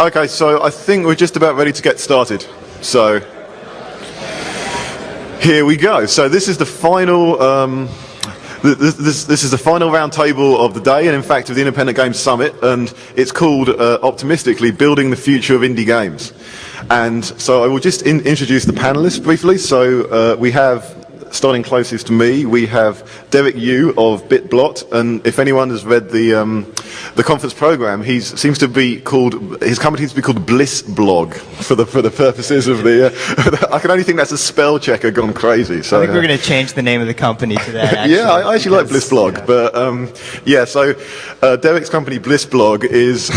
Okay, so I think we're just about ready to get started. So here we go. So this is the final. This is the final round table of the day, and in fact of the Independent Games Summit, and it's called, optimistically, Building the Future of Indie Games. And so I will just introduce the panelists briefly. So we have, starting closest to me, we have Derek Yu of bit-blot, and if anyone has read the conference program, seems to be called, his company seems to be called Blissblog for the purposes of the. I can only think that's a spell checker gone crazy. So I think we're going to change the name of the company to that. Actually, yeah, I actually like Blissblog, yeah. But yeah. So Derek's company Blissblog is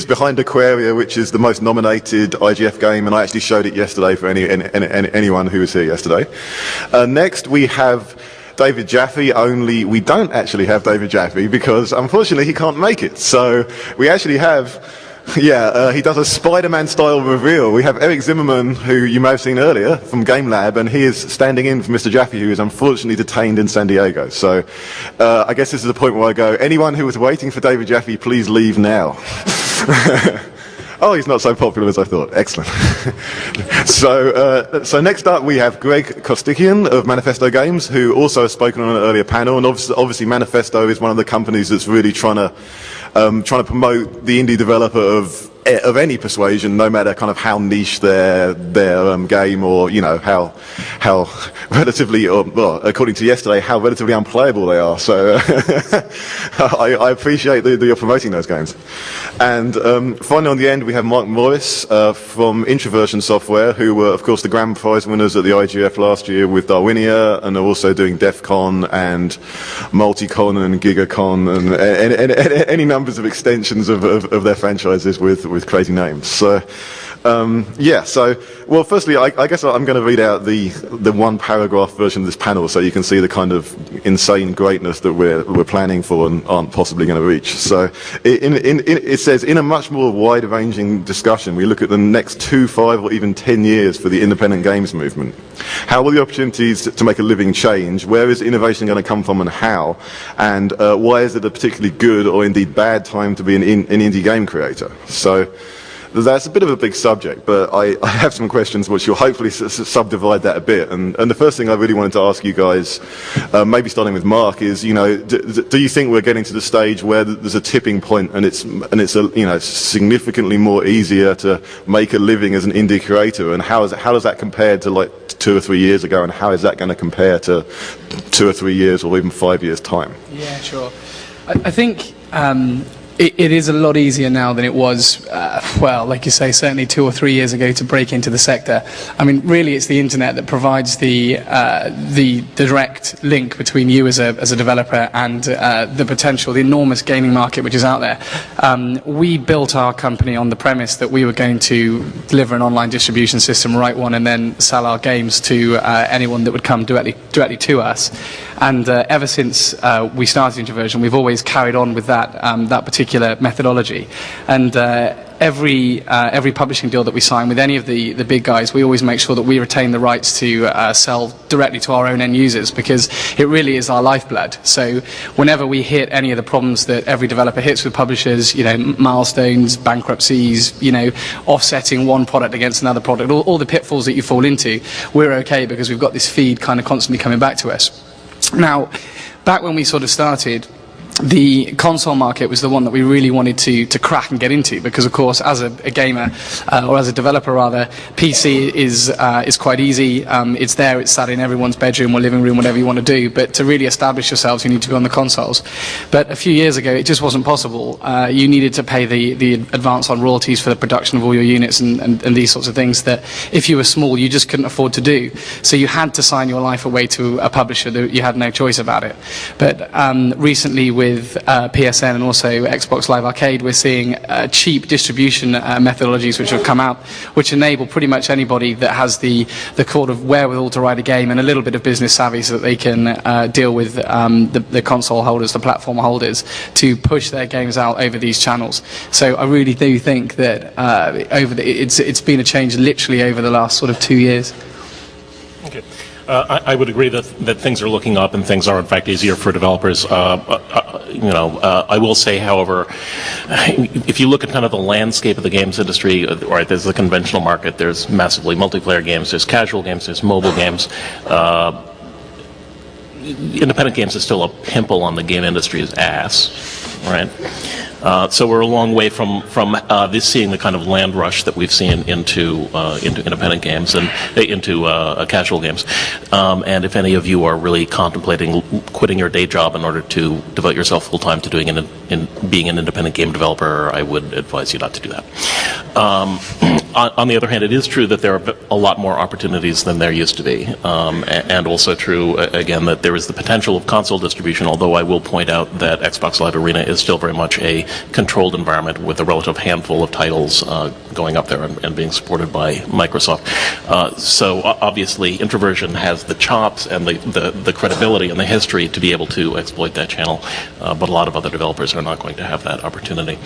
behind Aquaria, which is the most nominated IGF game, and I actually showed it yesterday for anyone who was here yesterday. Next we have David Jaffe, only we don't actually have David Jaffe because unfortunately he can't make it. So we actually have, he does a Spider-Man style reveal. We have Eric Zimmerman, who you may have seen earlier from Game Lab, and he is standing in for Mr. Jaffe, who is unfortunately detained in San Diego. So I guess this is the point where I go, anyone who was waiting for David Jaffe, please leave now. Oh, he's not so popular as I thought. Excellent. So next up we have Greg Kostikian of Manifesto Games, who also has spoken on an earlier panel, and obviously Manifesto is one of the companies that's really trying to promote the indie developer of any persuasion, no matter kind of how niche their game, or how relatively, well, according to yesterday, how relatively unplayable they are. So I appreciate that you're promoting those games. And finally, on the end, we have Mark Morris from Introversion Software, who were, of course, the grand prize winners at the IGF last year with Darwinia, and are also doing DEF CON and Multicon and GigaCon and any numbers of extensions of their franchises with crazy names. So well, firstly, I guess I'm going to read out the one paragraph version of this panel so you can see the kind of insane greatness that we're planning for and aren't possibly going to reach. So it says, in a much more wide-ranging discussion, we look at the next 2, 5 or even 10 years for the independent games movement. How will the opportunities to make a living change? Where is innovation going to come from, and how? And why is it a particularly good or indeed bad time to be an indie game creator? So that's a bit of a big subject, but I have some questions which will hopefully subdivide that a bit. And the first thing I really wanted to ask you guys, maybe starting with Mark, is do you think we're getting to the stage where there's a tipping point, and it's significantly more easier to make a living as an indie creator? And how does that compare to like 2 or 3 years ago? And how is that going to compare to 2 or 3 years or even 5 years' time? Yeah, sure. I think it is a lot easier now than it was, well, like you say, certainly 2 or 3 years ago to break into the sector. I mean, really, it's the internet that provides the direct link between you as a developer and the potential, the enormous gaming market which is out there. We built our company on the premise that we were going to deliver an online distribution system, write one, and then sell our games to anyone that would come directly to us. And ever since we started Introversion, we've always carried on with that particular methodology. And every publishing deal that we sign with any of the big guys, we always make sure that we retain the rights to sell directly to our own end users, because it really is our lifeblood. So whenever we hit any of the problems that every developer hits with publishers, milestones, bankruptcies, offsetting one product against another product, all the pitfalls that you fall into, we're okay because we've got this feed kind of constantly coming back to us. Now, back when we sort of started, the console market was the one that we really wanted to crack and get into, because of course as a gamer, or as a developer rather, PC is quite easy. It's there, it's sat in everyone's bedroom or living room, whatever you want to do, but to really establish yourselves you need to be on the consoles. But a few years ago it just wasn't possible. You needed to pay the advance on royalties for the production of all your units and these sorts of things that if you were small you just couldn't afford to do. So you had to sign your life away to a publisher. You had no choice about it. But recently with PSN and also Xbox Live Arcade, we're seeing cheap distribution methodologies which have come out, which enable pretty much anybody that has the sort of wherewithal to write a game and a little bit of business savvy so that they can deal with the console holders, the platform holders, to push their games out over these channels. So I really do think that it's been a change literally over the last sort of 2 years. Okay. I would agree that things are looking up and things are in fact easier for developers. I will say, however, if you look at kind of the landscape of the games industry, right, there's the conventional market, there's massively multiplayer games, there's casual games, there's mobile games. Independent games is still a pimple on the game industry's ass, right? So we're a long way from this seeing the kind of land rush that we've seen into independent games and into casual games. And if any of you are really contemplating quitting your day job in order to devote yourself full time to being an independent game developer, I would advise you not to do that. On the other hand, it is true that there are a lot more opportunities than there used to be, and also true again that there is the potential of console distribution. Although I will point out that Xbox Live Arena is still very much a controlled environment with a relative handful of titles going up there and being supported by Microsoft. So obviously, Introversion has the chops and the credibility and the history to be able to exploit that channel, but a lot of other developers are not going to have that opportunity.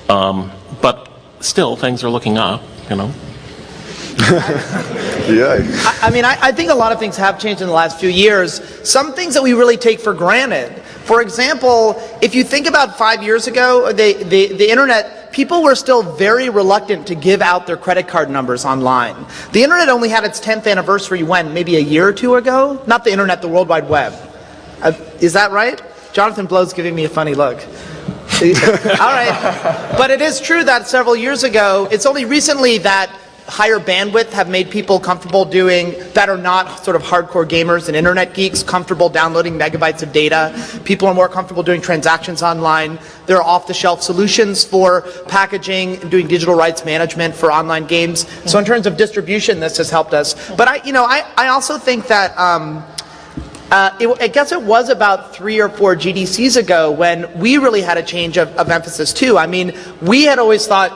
But still, things are looking up, Yeah. I mean, I think a lot of things have changed in the last few years. Some things that we really take for granted. For example, if you think about 5 years ago, the internet, people were still very reluctant to give out their credit card numbers online. The internet only had its 10th anniversary when? Maybe a year or two ago? Not the internet, the World Wide Web. Is that right? Jonathan Blow's giving me a funny look. All right. But it is true that several years ago, it's only recently that higher bandwidth have made people comfortable doing, that are not sort of hardcore gamers and internet geeks, comfortable downloading megabytes of data. People are more comfortable doing transactions online. There are off-the-shelf solutions for packaging and doing digital rights management for online games. So in terms of distribution, this has helped us. But I also think that I guess it was about 3 or 4 GDCs ago when we really had a change of emphasis too. I mean, we had always thought,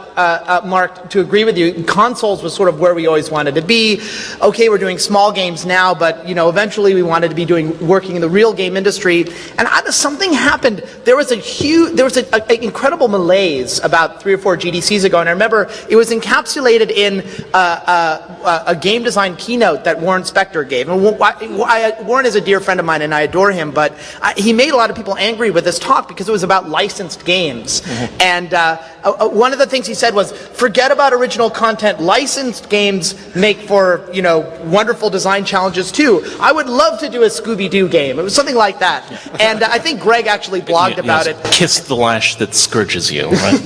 Mark, to agree with you, consoles was sort of where we always wanted to be. Okay, we're doing small games now, but eventually we wanted to be working in the real game industry. And something happened. There was an incredible malaise about 3 or 4 GDCs ago, and I remember it was encapsulated in a game design keynote that Warren Spector gave. And Warren is a dear friend of mine and I adore him, but he made a lot of people angry with this talk because it was about licensed games. Mm-hmm. And one of the things he said was, forget about original content. Licensed games make for, wonderful design challenges too. I would love to do a Scooby-Doo game. It was something like that. And I think Greg actually blogged about it. Kiss the lash that scourges you, right?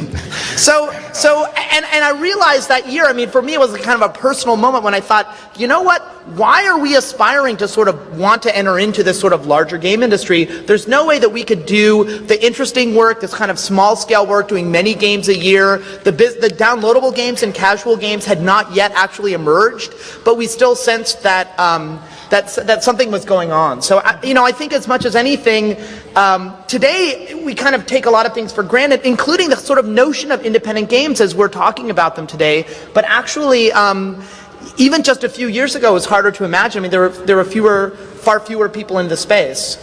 And I realized that year, I mean, for me it was kind of a personal moment when I thought, you know what? Why are we aspiring to sort of want to enter into this sort of larger game industry? There's no way that we could do the interesting work, this kind of small scale work, doing many games a year. The downloadable games and casual games had not yet actually emerged, but we still sensed that that something was going on. So, I think as much as anything, today we kind of take a lot of things for granted, including the sort of notion of independent games as we're talking about them today. But actually, even just a few years ago, it was harder to imagine. I mean, there were far fewer people in the space.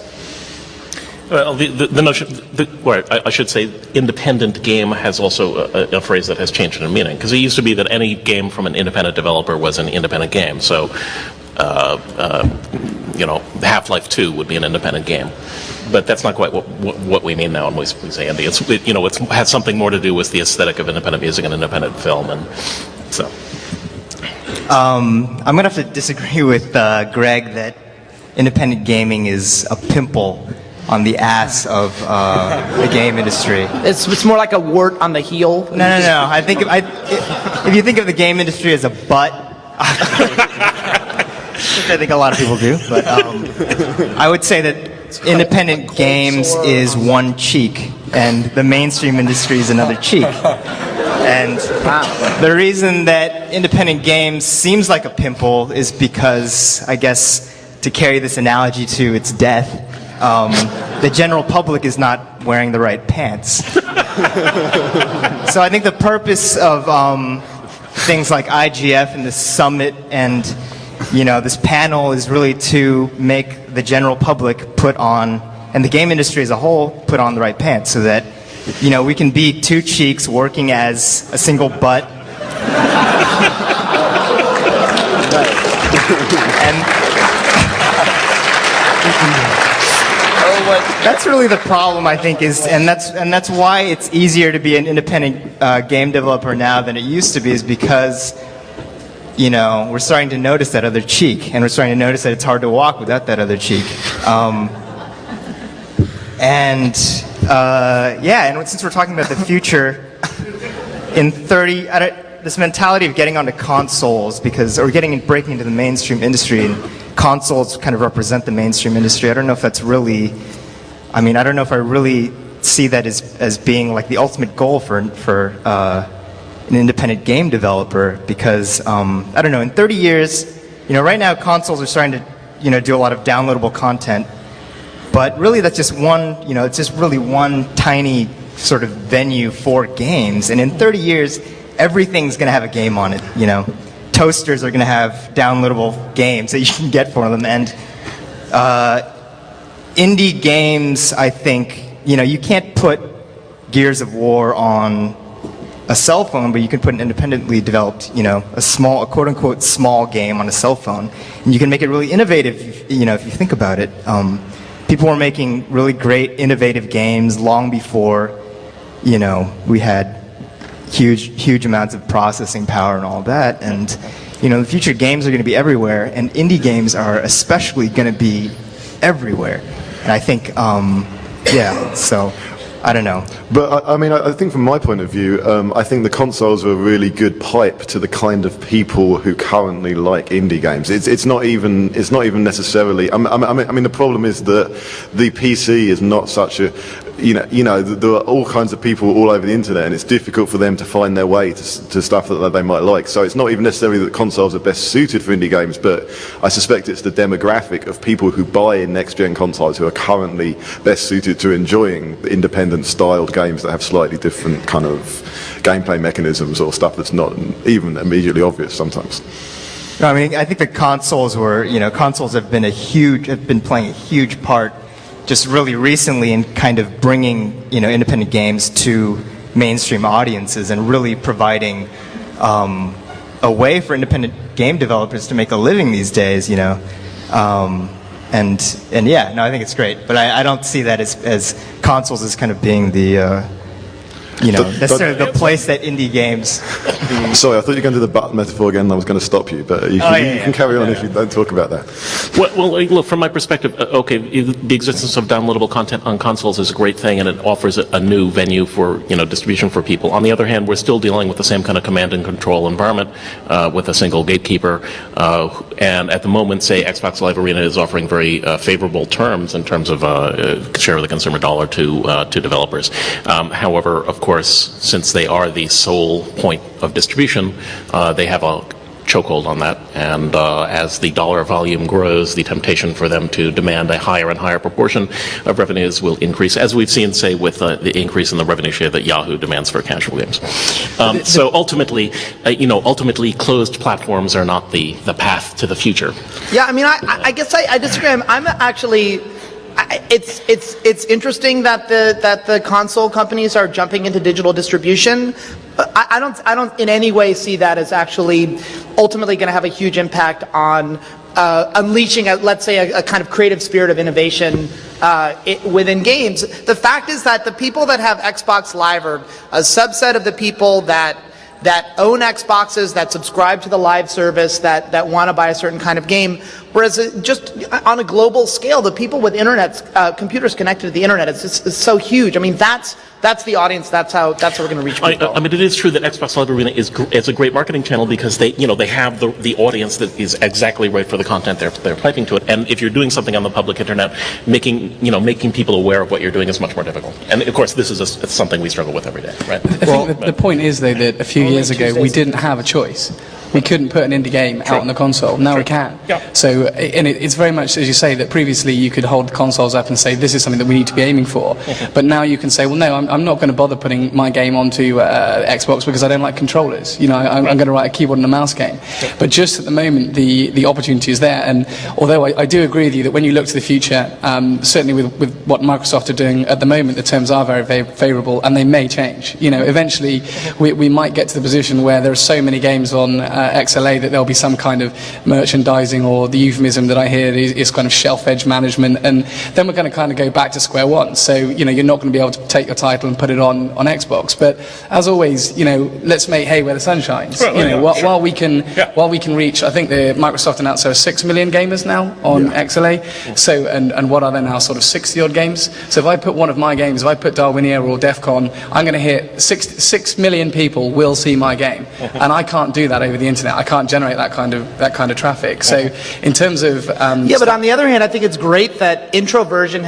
Well, the notion, I should say, independent game has also a phrase that has changed in meaning, because it used to be that any game from an independent developer was an independent game. So, Half-Life 2 would be an independent game. But that's not quite what we mean now when we say indie. It has something more to do with the aesthetic of independent music and independent film, and so. I'm going to have to disagree with Greg that independent gaming is a pimple on the ass of the game industry. It's more like a wart on the heel. No. I think if you think of the game industry as a butt, which I think a lot of people do, but I would say that independent games is one cheek, and the mainstream industry is another cheek. And the reason that independent games seems like a pimple is because, I guess, to carry this analogy to its death, the general public is not wearing the right pants. So I think the purpose of things like IGF and the summit and this panel is really to make the general public put on, and the game industry as a whole, put on the right pants so that we can be two cheeks working as a single butt. Oh, That's really the problem, I think, and that's why it's easier to be an independent game developer now than it used to be, is because, you know, we're starting to notice that other cheek, and we're starting to notice that it's hard to walk without that other cheek. And since we're talking about the future, in 30, this mentality of getting onto consoles, breaking into the mainstream industry, and consoles kind of represent the mainstream industry. I don't know if that's really, I don't know if I really see that as being like the ultimate goal for an independent game developer, because I don't know, in 30 years, you know, right now consoles are starting to, you know, do a lot of downloadable content, but really that's just one, you know, it's just really one tiny sort of venue for games, and in 30 years everything's going to have a game on it, you know. Toasters are going to have downloadable games that you can get for them, and indie games, I think, you know, you can't put Gears of War on a cell phone, but you can put an independently developed, you know, a quote-unquote small game on a cell phone, and you can make it really innovative, you know, if you think about it. People were making really great, innovative games long before, you know, we had huge amounts of processing power and all that, and, you know, in the future games are going to be everywhere, and indie games are especially going to be everywhere, and I think, so I don't know. But I think from my point of view, I think the consoles are a really good pipe to the kind of people who currently like indie games. It's not even necessarily. The problem is that the PC is not such a. You know, there are all kinds of people all over the internet, and it's difficult for them to find their way to stuff that they might like. So it's not even necessarily that consoles are best suited for indie games, but I suspect it's the demographic of people who buy next-gen consoles who are currently best suited to enjoying independent-styled games that have slightly different kind of gameplay mechanisms or stuff that's not even immediately obvious sometimes. No, I think the consoles have been playing a huge part just really recently in kind of bringing, you know, independent games to mainstream audiences and really providing a way for independent game developers to make a living these days, you know. I think it's great, but I don't see that as consoles as kind of being the necessarily the place that indie games. Sorry, I thought you were going to do the button metaphor again, and I was going to stop you, but you can carry on if you don't talk about that. Well, look, from my perspective, the existence of downloadable content on consoles is a great thing, and it offers a new venue for, you know, distribution for people. On the other hand, we're still dealing with the same kind of command and control environment with a single gatekeeper, and at the moment, say, Xbox Live Arena is offering very favorable terms in terms of share of the consumer dollar to developers. However, of course, since they are the sole point of distribution, they have a chokehold on that, and as the dollar volume grows, the temptation for them to demand a higher and higher proportion of revenues will increase, as we've seen, say, with the increase in the revenue share that Yahoo demands for casual games. So ultimately, closed platforms are not the path to the future. Yeah, I guess I disagree. I'm actually. It's interesting that the console companies are jumping into digital distribution. But I don't in any way see that as actually ultimately going to have a huge impact on unleashing, let's say, a kind of creative spirit of innovation within games. The fact is that the people that have Xbox Live are a subset of the people that own Xboxes, that subscribe to the live service, that want to buy a certain kind of game. Whereas just on a global scale, the people with computers connected to the internet, it's so huge. That's the audience. That's how we're going to reach people. It is true that Xbox Live Arena is a great marketing channel because they have the audience that is exactly right for the content they're typing to it. And if you're doing something on the public internet, making people aware of what you're doing is much more difficult. And of course, this is something we struggle with every day, right? I think the point is, though, that a few years ago we didn't have a choice. We couldn't put an indie game out on the console. Now we can. Yeah. So, and it's very much, as you say, that previously you could hold the consoles up and say, this is something that we need to be aiming for. But now you can say, well, no, I'm not going to bother putting my game onto Xbox because I don't like controllers. You know, I'm going to write a keyboard and a mouse game. But just at the moment, the opportunity is there. And although I do agree with you that when you look to the future, certainly with what Microsoft are doing at the moment, the terms are very, very favourable, and they may change. You know, eventually we might get to the position where there are so many games on XLA that there'll be some kind of merchandising, or the euphemism that I hear is kind of shelf edge management, and then we're going to kind of go back to square one. So, you're not going to be able to take your title and put it on Xbox. But as always, let's make hay where the sun shines. While we can reach, I think Microsoft announced there are 6 million gamers now on XLA. So, and what are there now, sort of 60 odd games? So if I put one of my games, if I put Darwinia or DEF CON, I'm going to hit 6 million people will see my game, and I can't do that over the internet. I can't generate that kind of traffic. So in terms of but on the other hand, I think it's great that Introversion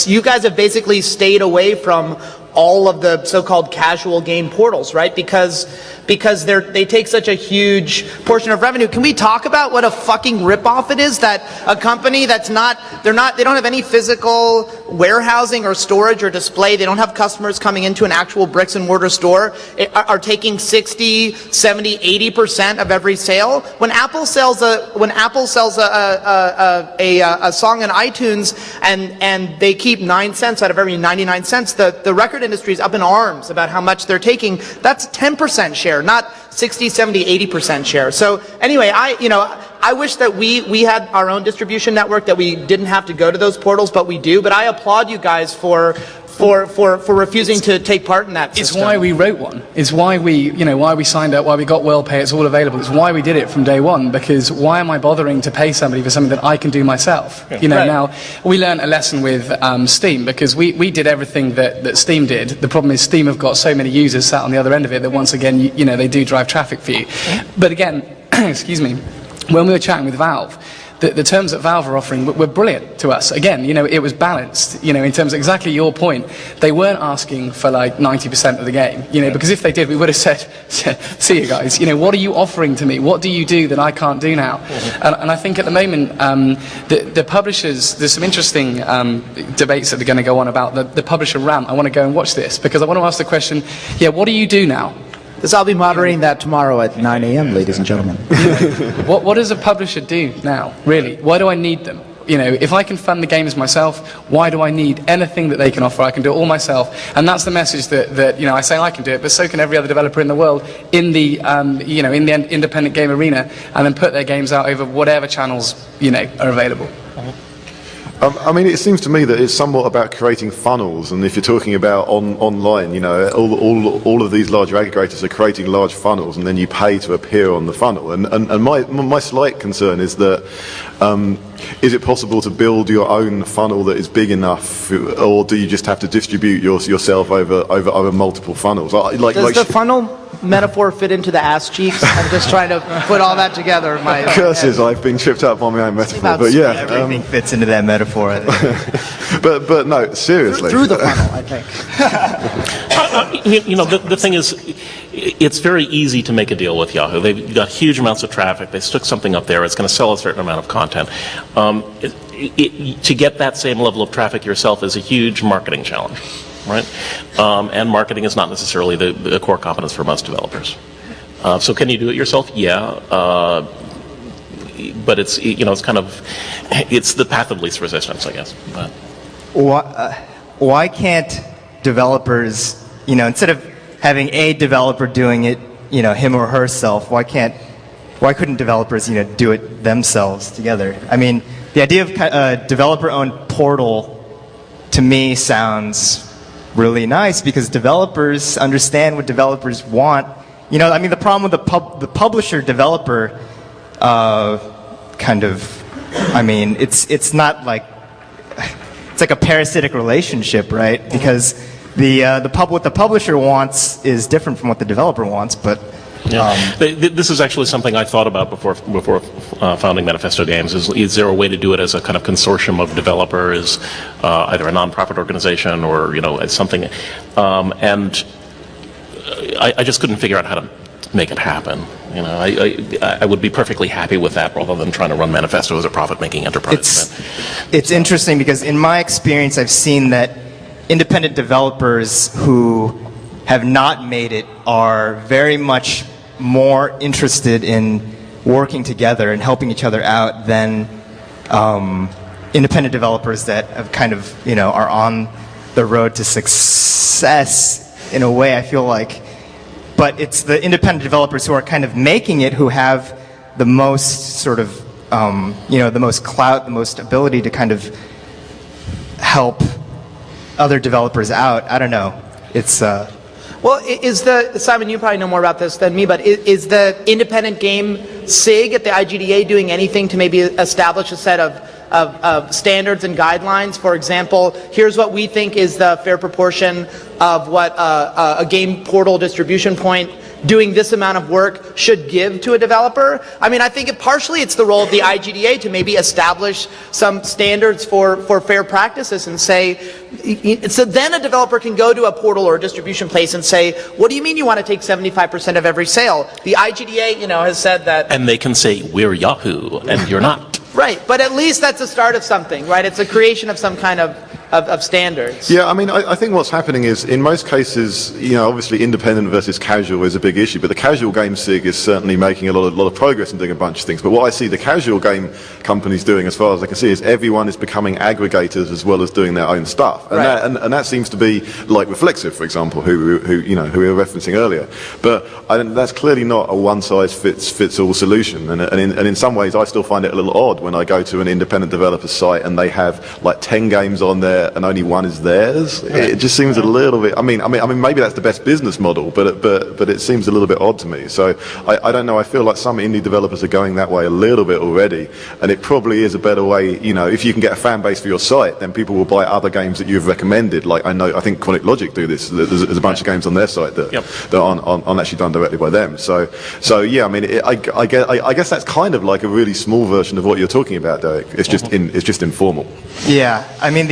you guys have basically stayed away from all of the so-called casual game portals, right? Because they take such a huge portion of revenue. Can we talk about what a fucking ripoff it is that a company they don't have any physical warehousing or storage or display. They don't have customers coming into an actual bricks and mortar store, are taking 60, 70, 80% of every sale. When Apple sells a song on iTunes and they keep 9 cents out of every 99 cents, the record industry is up in arms about how much they're taking. That's 10% share, not 60, 70, 80% share. So anyway, I wish that we had our own distribution network, that we didn't have to go to those portals, but we do. But I applaud you guys for refusing to take part in that system. It's why we wrote one. It's why we signed up, why we got WorldPay. It's all available. It's why we did it from day one, because why am I bothering to pay somebody for something that I can do myself? Right. Now, we learned a lesson with Steam, because we did everything that Steam did. The problem is Steam have got so many users sat on the other end of it that once again, they do drive traffic for you. But again, excuse me, when we were chatting with Valve, the terms that Valve are offering were brilliant to us. Again, it was balanced, in terms of exactly your point. They weren't asking for like 90% of the game, because if they did, we would have said, see you guys, what are you offering to me? What do you do that I can't do now? And I think at the moment, the publishers, there's some interesting debates that are going to go on about the publisher rant. I want to go and watch this, because I want to ask the question, what do you do now? Because I'll be moderating that tomorrow at 9 a.m., ladies and gentlemen. What does a publisher do now, really? Why do I need them? If I can fund the games myself, why do I need anything that they can offer? I can do it all myself. And that's the message that I say I can do it, but so can every other developer in the world in the independent game arena, and then put their games out over whatever channels, are available. It seems to me that it's somewhat about creating funnels, and if you're talking about online, all of these larger aggregators are creating large funnels, and then you pay to appear on the funnel. And my slight concern is that is it possible to build your own funnel that is big enough, or do you just have to distribute yourself over multiple funnels? Does the funnel metaphor fit into the ass cheeks? I'm just trying to put all that together in my curses. head. I've been tripped up by my own metaphor, but yeah, everything fits into that metaphor. I think. but no, seriously. Through the funnel, I think. The thing is, it's very easy to make a deal with Yahoo. They've got huge amounts of traffic. They stick something up there. It's going to sell a certain amount of content. To get that same level of traffic yourself is a huge marketing challenge, right? And marketing is not necessarily the core competence for most developers. So can you do it yourself? Yeah. But it's it's the path of least resistance, I guess. But. Why can't developers, instead of having a developer doing it, him or herself, why couldn't developers, do it themselves together? The idea of a developer-owned portal, to me, sounds really nice, because developers understand what developers want. The problem with the publisher-developer it's not like, it's like a parasitic relationship, right? Because what the publisher wants is different from what the developer wants, but this is actually something I thought about before founding Manifesto Games. Is there a way to do it as a kind of consortium of developers, either a nonprofit organization or as something? And I just couldn't figure out how to make it happen. I would be perfectly happy with that rather than trying to run Manifesto as a profit-making enterprise. It's interesting, because in my experience, I've seen that independent developers who have not made it are very much more interested in working together and helping each other out than independent developers that have are on the road to success in a way, I feel like. but it's the independent developers who are kind of making it who have the most sort of, the most clout, the most ability to kind of help other developers out. I don't know. It's Well, Simon, you probably know more about this than me, but is the independent game SIG at the IGDA doing anything to maybe establish a set of standards and guidelines? For example, here's what we think is the fair proportion of what a game portal distribution point doing this amount of work should give to a developer. I mean, I think partially it's the role of the IGDA to maybe establish some standards for fair practices and say, so then a developer can go to a portal or a distribution place and say, what do you mean you want to take 75% of every sale? The IGDA, has said that. And they can say, we're Yahoo, and you're not. Right, but at least that's the start of something, right? It's a creation of some kind of standards. Yeah, I mean, I think what's happening is, in most cases, obviously independent versus casual is a big issue, but the casual game SIG is certainly making a lot of progress and doing a bunch of things. But what I see the casual game companies doing, as far as I can see, is everyone is becoming aggregators as well as doing their own stuff. And, right. and that seems to be like Reflexive, for example, who we were referencing earlier. But that's clearly not a one-size-fits-all solution. And in some ways, I still find it a little odd when I go to an independent developer site and they have like 10 games on there and only one is theirs. Right. It just seems a little bit. I mean, maybe that's the best business model, but it seems a little bit odd to me. So I don't know. I feel like some indie developers are going that way a little bit already, and it probably is a better way. If you can get a fan base for your site, then people will buy other games that you've recommended. Like I think Chronic Logic do this. There's a bunch of games on their site that aren't actually done directly by them. So yeah. I mean, I guess that's kind of like a really small version of what you're talking about, Derek. It's just informal. Yeah. I mean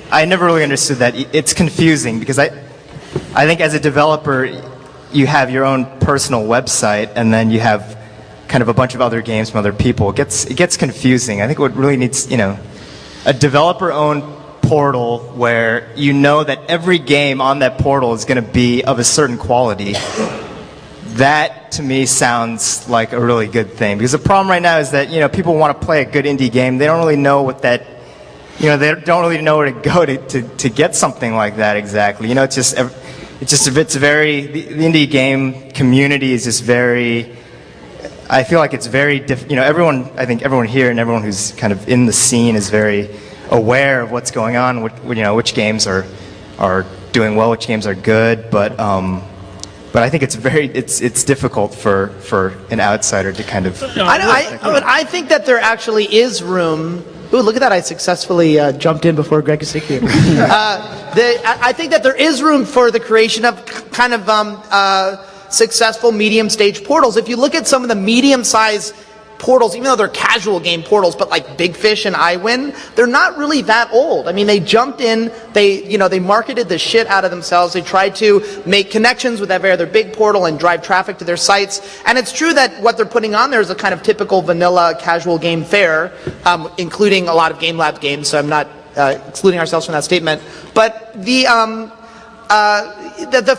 I never really understood that. It's confusing because I think as a developer, you have your own personal website and then you have kind of a bunch of other games from other people. It gets confusing. I think what really needs, a developer-owned portal where you know that every game on that portal is going to be of a certain quality. That, to me, sounds like a really good thing. Because the problem right now is that, people want to play a good indie game. They don't really know what that... they don't really know where to go to get something like that exactly. It's very, the indie game community is just very, I feel like it's very, I think everyone here and everyone who's kind of in the scene is very aware of what's going on, which games are doing well, which games are good, but I think it's difficult for an outsider to kind of. I think that there actually is room. Ooh, look at that! I successfully jumped in before Greg could here. I think that there is room for the creation of kind of successful medium-stage portals. If you look at some of the medium-sized portals, even though they're casual game portals, but like Big Fish and iWin, they're not really that old. I mean, they jumped in, they marketed the shit out of themselves. They tried to make connections with every other big portal and drive traffic to their sites. And it's true that what they're putting on there is a kind of typical vanilla casual game fare, including a lot of Game Lab games. So I'm not excluding ourselves from that statement. But the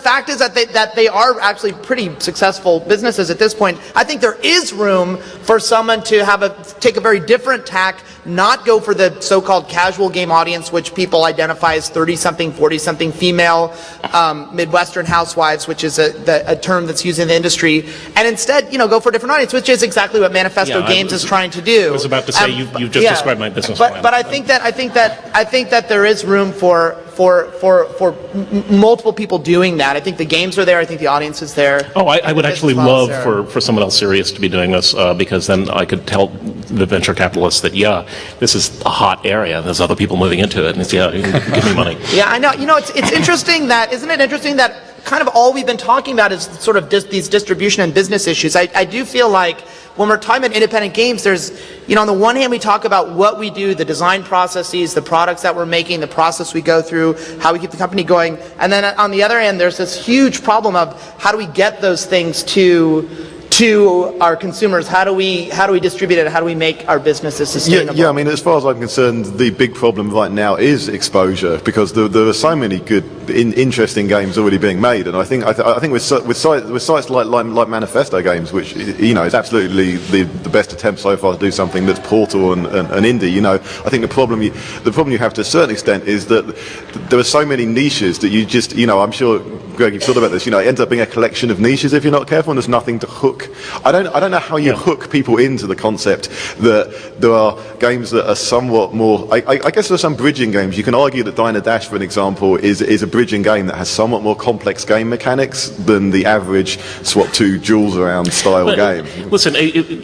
fact is that they are actually pretty successful businesses at this point. I think there is room for someone to take a very different tack, not go for the so-called casual game audience, which people identify as 30-something, 40-something female Midwestern housewives, which is a term that's used in the industry, and instead, go for a different audience, which is exactly what Manifesto Games is trying to do. I was about to say you just described my business plan. But I think that there is room for multiple people doing that. I think the games are there. I think the audience is there. Oh, I would actually love for someone else serious to be doing this because then I could tell the venture capitalists that, this is a hot area. There's other people moving into it. And it's, you can give me money. Yeah, I know. It's interesting that, isn't it interesting that kind of all we've been talking about is sort of these distribution and business issues. I do feel like when we're talking about independent games, there's, on the one hand, we talk about what we do, the design processes, the products that we're making, the process we go through, how we keep the company going. And then on the other hand, there's this huge problem of how do we get those things to our consumers? How do we distribute it? How do we make our businesses sustainable? Yeah, I mean, as far as I'm concerned, the big problem right now is exposure, because there are so many good interesting games already being made, and I think with sites like Manifesto Games, which is absolutely the best attempt so far to do something that's portal and indie. I think the problem you have to a certain extent is that there are so many niches that you just I'm sure, Greg, you've thought about this. It ends up being a collection of niches if you're not careful, and there's nothing to hook. I don't know how you hook people into the concept that there are games that are somewhat more. I guess there are some bridging games. You can argue that Diner Dash, for an example, is a bridging game that has somewhat more complex game mechanics than the average swap two jewels around style game. Listen,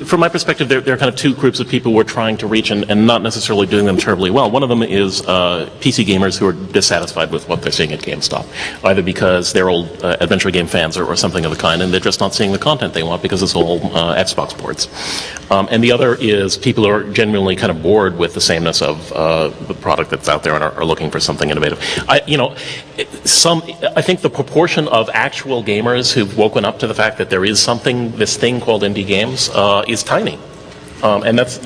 from my perspective, there are kind of two groups of people we're trying to reach and not necessarily doing them terribly well. One of them is PC gamers who are dissatisfied with what they're seeing at GameStop, either because they're old adventure game fans or something of the kind, and they're just not seeing the content they want because it's all Xbox ports. And the other is people who are genuinely kind of bored with the sameness of the product that's out there and are looking for something innovative. I think the proportion of actual gamers who've woken up to the fact that there is this thing called indie games, is tiny. And that's,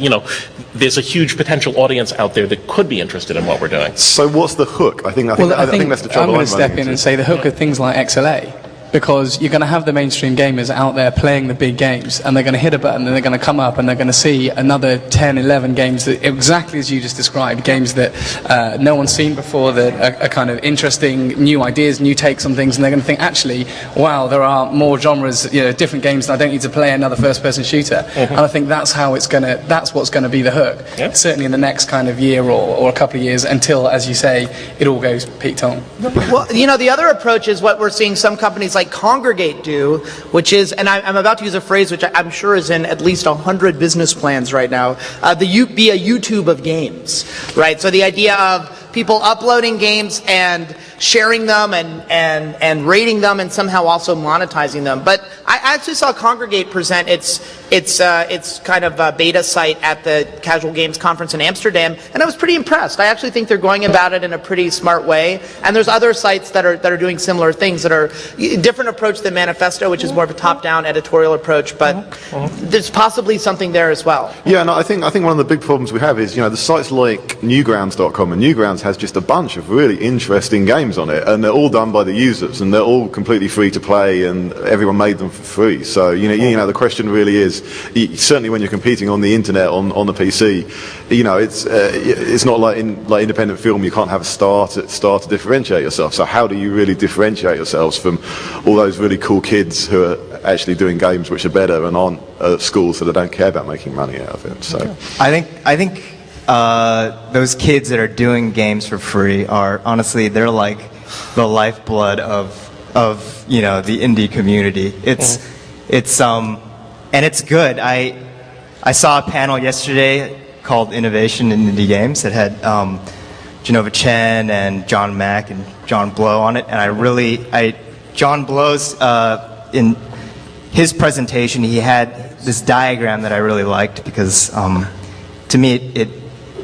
there's a huge potential audience out there that could be interested in what we're doing. So what's the hook? I think that's the trouble. I'm going to step in and say the hook are things like XLA. Because you're going to have the mainstream gamers out there playing the big games, and they're going to hit a button, and they're going to come up, and they're going to see another 10, 11 games that, exactly as you just described, games that no one's seen before, that are kind of interesting, new ideas, new takes on things, and they're going to think, actually, wow, there are more genres, different games, and I don't need to play another first-person shooter. Mm-hmm. And I think that's what's going to be the hook. Yep. Certainly in the next kind of year or a couple of years, until, as you say, it all goes peak tone. Well, the other approach is what we're seeing some companies like Congregate do, which is, and I'm about to use a phrase which I'm sure is in at least 100 business plans right now, be a YouTube of games, right? So the idea of people uploading games and sharing them and rating them and somehow also monetizing them. But I actually saw Congregate present its kind of beta site at the Casual Games Conference in Amsterdam, and I was pretty impressed. I actually think they're going about it in a pretty smart way. And there's other sites that are doing similar things that are a different approach than Manifesto, which is more of a top-down editorial approach. But there's possibly something there as well. Yeah, no, I think one of the big problems we have is the sites like Newgrounds.com, and Newgrounds has just a bunch of really interesting games on it, and they're all done by the users, and they're all completely free to play, and everyone made them for free. So the question really is, certainly when you're competing on the internet on the PC, it's not like independent film. You can't have a star to differentiate yourself. So how do you really differentiate yourselves from all those really cool kids who are actually doing games which are better and aren't at school, so they don't care about making money out of it? So I think those kids that are doing games for free are honestly, they're like the lifeblood of the indie community. And it's good. I saw a panel yesterday called Innovation in Indie Games that had Genova Chen and John Mack and John Blow on it, and John Blow's in his presentation, he had this diagram that I really liked because to me it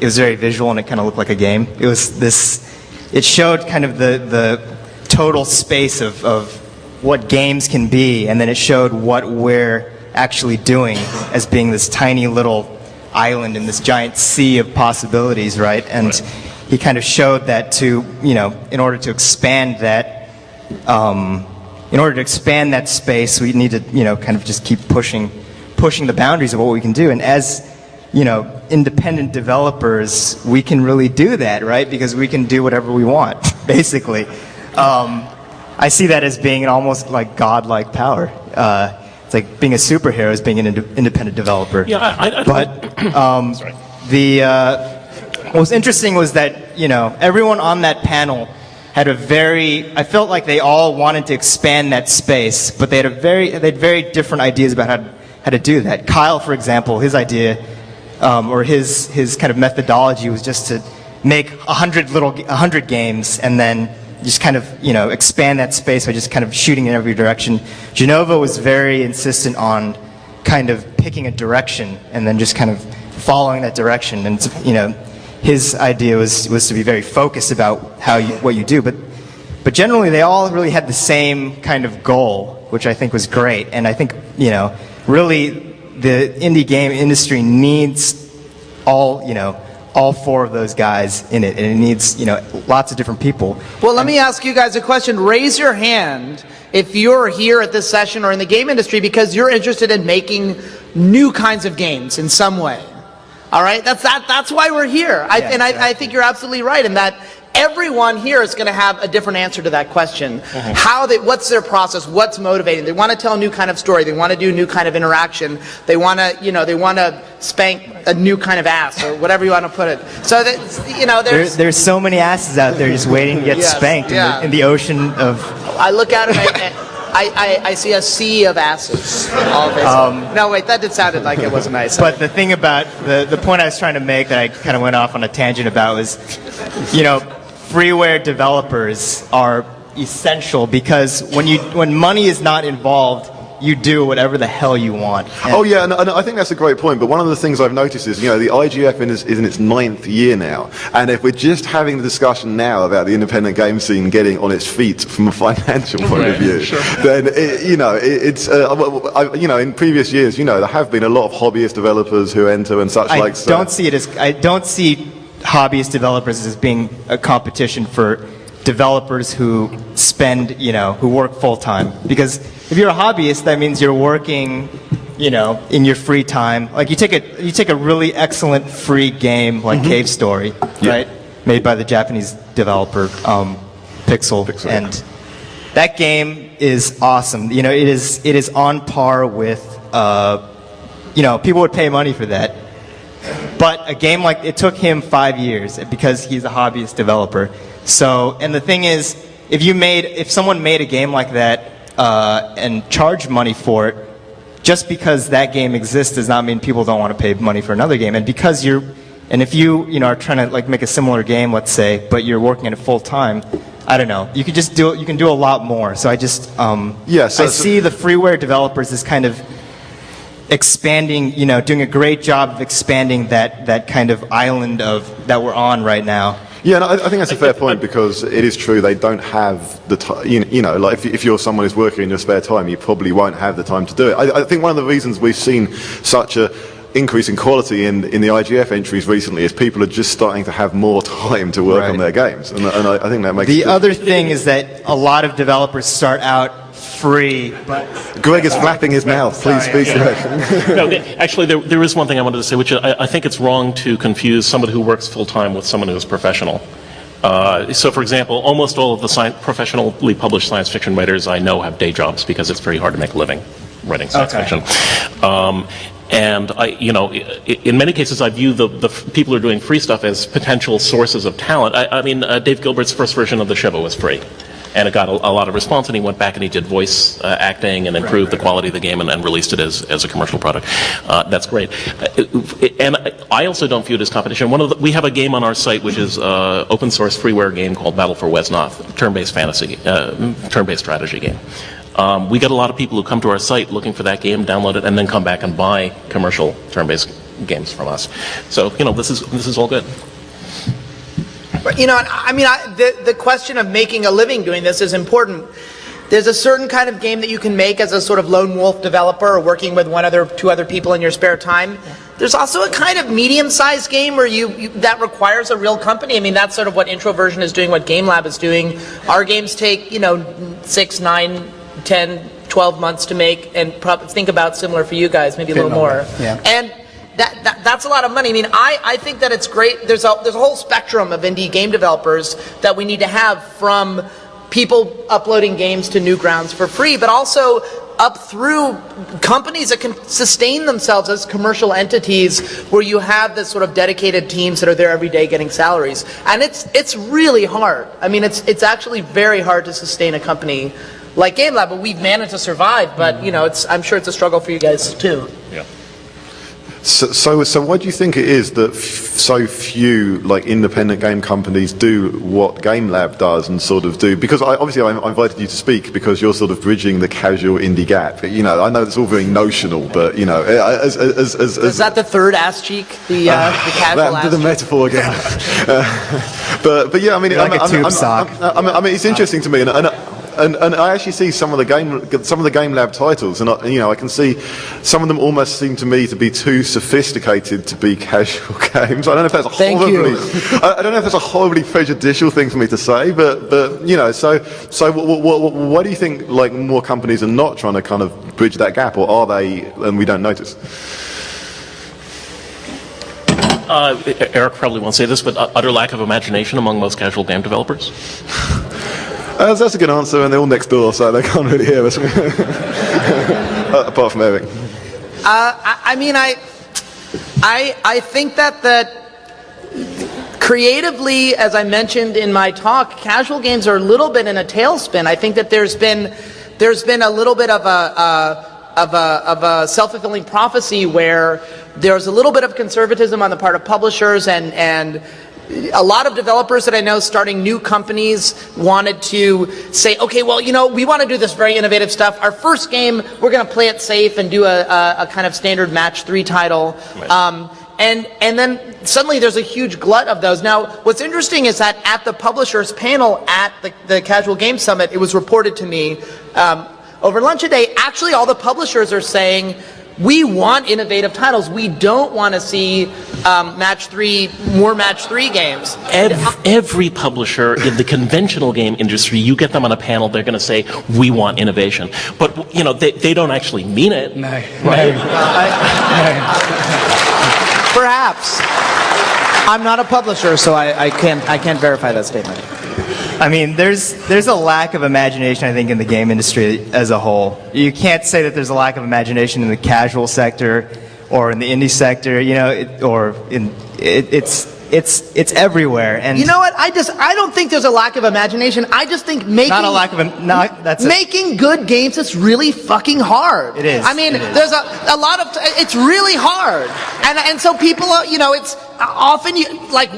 was very visual and it kind of looked like a game. It showed kind of the total space of what games can be, and then it showed what we're actually doing as being this tiny little island in this giant sea of possibilities, right? And he kind of showed that in order to expand that space, we need to kind of just keep pushing the boundaries of what we can do. And as independent developers, we can really do that, right? Because we can do whatever we want, basically. I see that as being an almost like godlike power. It's like being a superhero is being an independent developer. Yeah, what was interesting was that everyone on that panel had I felt like they all wanted to expand that space, but they had very different ideas about how to do that. Kyle, for example, his idea or his kind of methodology was just to make 100 games and then just kind of expand that space by just kind of shooting in every direction. Genova was very insistent on kind of picking a direction and then just kind of following that direction. And his idea was to be very focused about what you do. But generally, they all really had the same kind of goal, which I think was great. And I think really the indie game industry needs all all 4 of those guys in it, and it needs, lots of different people. Well, let me ask you guys a question. Raise your hand if you're here at this session or in the game industry because you're interested in making new kinds of games in some way. All right? That's why we're here. I think you're absolutely right in that everyone here is going to have a different answer to that question. What's their process? What's motivating? They want to tell a new kind of story. They want to do a new kind of interaction. They want to, spank a new kind of ass or whatever you want to put it. So there's so many asses out there just waiting to get spanked in the ocean of. I look out and I see a sea of asses. No, wait, that sounded like it wasn't nice. But the thing about the point I was trying to make that I kind of went off on a tangent about was, freeware developers are essential because when money is not involved, you do whatever the hell you want. And I think that's a great point. But one of the things I've noticed is, the IGF is in its 9th year now, and if we're just having the discussion now about the independent game scene getting on its feet from a financial point of view, then in previous years, there have been a lot of hobbyist developers who enter and such like. I don't see hobbyist developers as being a competition for developers who who work full time. Because if you're a hobbyist, that means you're working, in your free time. Like you take a really excellent free game like Cave Story, right? Made by the Japanese developer Pixel, and that game is awesome. It is on par with people would pay money for that. But a game like it took him 5 years because he's a hobbyist developer. So, and the thing is, if someone made a game like that and charged money for it, just because that game exists does not mean people don't want to pay money for another game. And if you are trying to make a similar game, let's say, but you're working at it full time, I don't know. You can do a lot more. So I just I see the freeware developers as kind of expanding, doing a great job of expanding that kind of island that we're on right now. Yeah, no, I think that's a fair point because it is true they don't have the time. If you're someone who's working in your spare time, you probably won't have the time to do it. I think one of the reasons we've seen such a increase in quality in the IGF entries recently is people are just starting to have more time to work on their games, and I think that makes the other thing is that a lot of developers start out free. But Greg is flapping his mouth. Please speak, Greg. No, actually, there is one thing I wanted to say, which I think it's wrong to confuse somebody who works full-time with someone who is professional. So, for example, almost all of the professionally published science fiction writers I know have day jobs because it's very hard to make a living writing science fiction. And in many cases, I view the people who are doing free stuff as potential sources of talent. I mean, Dave Gilbert's first version of the Shiva was free. And it got a lot of response, and he went back and he did voice acting and improved the quality of the game and released it as a commercial product. That's great. And I also don't view it as competition. We have a game on our site which is an open source freeware game called Battle for Wesnoth, turn-based strategy game. We get a lot of people who come to our site looking for that game, download it, and then come back and buy commercial turn-based games from us. So this is all good. But, the question of making a living doing this is important. There's a certain kind of game that you can make as a sort of lone wolf developer or working with two other people in your spare time. There's also a kind of medium-sized game where that requires a real company. I mean, that's sort of what Introversion is doing, what Game Lab is doing. Our games take, 6, 9, 10, 12 months to make, and think about similar for you guys, maybe a little more. Yeah. And that's a lot of money. I mean, I think that it's great. There's a whole spectrum of indie game developers that we need to have, from people uploading games to Newgrounds for free, but also up through companies that can sustain themselves as commercial entities where you have this sort of dedicated teams that are there every day getting salaries. And it's really hard. I mean, it's actually very hard to sustain a company like Game Lab, but we've managed to survive. But I'm sure it's a struggle for you guys too. Yeah. So why do you think it is that so few independent game companies do what Game Lab does and sort of do? Because I invited you to speak because you're sort of bridging the casual indie gap. I know it's all very notional, but is that the third ass cheek? The casual ass cheek? The metaphor again. But yeah, I mean, Like a tube sock. I mean, it's interesting to me, and And I actually see some of the game lab titles, and I can see some of them almost seem to me to be too sophisticated to be casual games. I don't know if that's I don't know if that's a horribly prejudicial thing for me to say, but so why do you think like more companies are not trying to kind of bridge that gap, or are they and we don't notice? Eric probably won't say this, but utter lack of imagination among most casual game developers. That's a good answer, and they're all next door, so they can't really hear us. Apart from Eric. I think that creatively, as I mentioned in my talk, casual games are a little bit in a tailspin. I think that there's been a little bit of a self-fulfilling prophecy where there's a little bit of conservatism on the part of publishers, and a lot of developers that I know starting new companies wanted to say, okay, well, we want to do this very innovative stuff. Our first game, we're going to play it safe and do a kind of standard match 3 title. Right. And then suddenly there's a huge glut of those. Now, what's interesting is that at the publishers panel at the Casual Game Summit, it was reported to me over lunch today, actually all the publishers are saying, we want innovative titles. We don't want to see more match 3 games. Every publisher in the conventional game industry, you get them on a panel, they're going to say, we want innovation. But, they don't actually mean it. No. Right? Perhaps. I'm not a publisher, so I can't verify that statement. I mean, there's a lack of imagination, I think, in the game industry as a whole. You can't say that there's a lack of imagination in the casual sector or in the indie sector, it's everywhere. And you know what? I don't think there's a lack of imagination. I just think making good games is really fucking hard. It is. I mean, there's a lot of it's really hard, and so people, it's often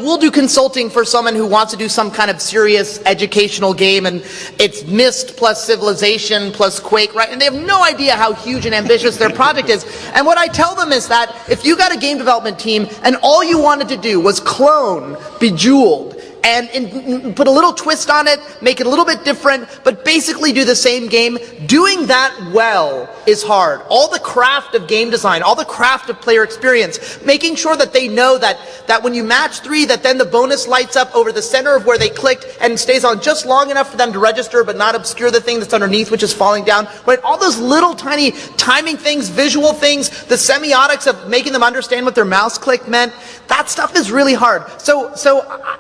we'll do consulting for someone who wants to do some kind of serious educational game, and it's Myst plus Civilization plus Quake, right? And they have no idea how huge and ambitious their project is. And what I tell them is that if you got a game development team and all you wanted to do was clone Bejeweled and put a little twist on it, make it a little bit different, but basically do the same game, doing that well is hard. All the craft of game design, all the craft of player experience, making sure that they know that when you match 3, that then the bonus lights up over the center of where they clicked and stays on just long enough for them to register but not obscure the thing that's underneath, which is falling down. Right? All those little tiny timing things, visual things, the semiotics of making them understand what their mouse click meant, that stuff is really hard. So